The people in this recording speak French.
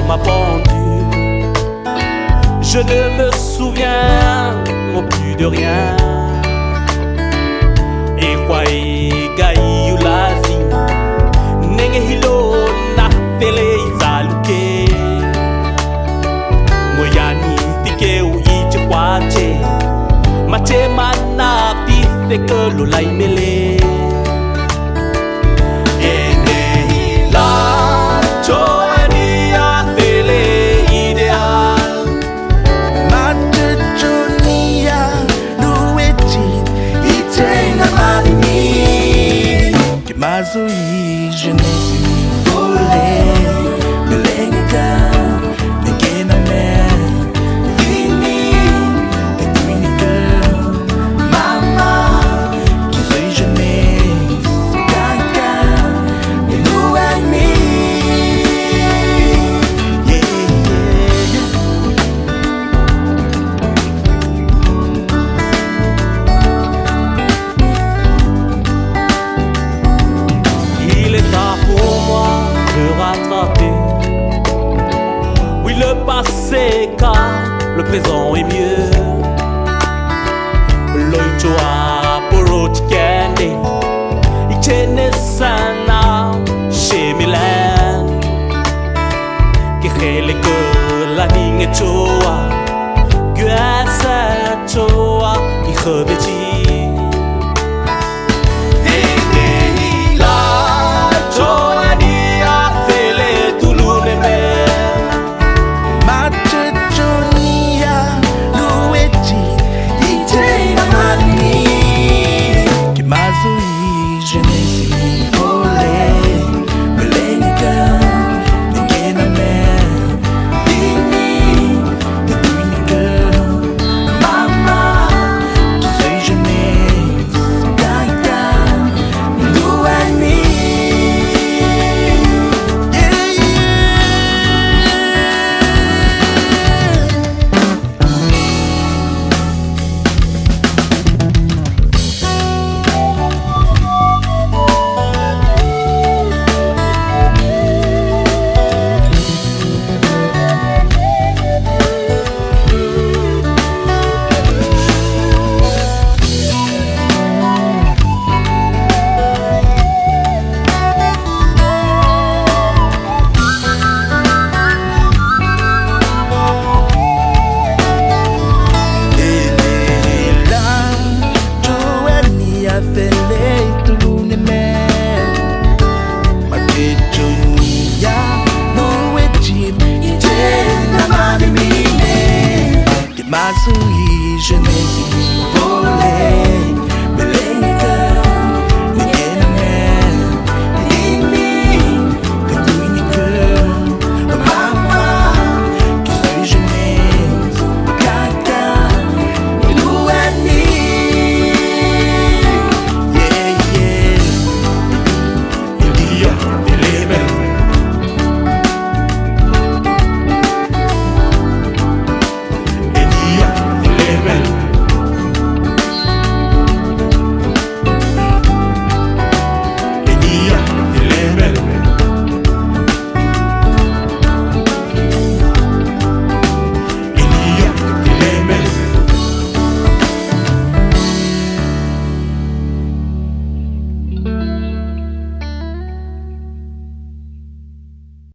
m'a pendu. Je ne me souviens plus de rien. Et quoi gaïu lazi nenge hilo na tele izaluke moyani tike u ichi kwache mache mana piste que lo la imele ene hila joani a tele ideal mache jonia lueti itenga mavini que mazui jeunesse volé belenga pequena mer vini et queen girl mama qui soy jeunesse gaga et nous and me Il est tard pour moi de rattraper. Oui, le passé car le présent est mieux. Loichoa poro chikende ichene sana chez Milan. Kehele que la ligne choa guasa choa ikhbechi. Mazui jeunesse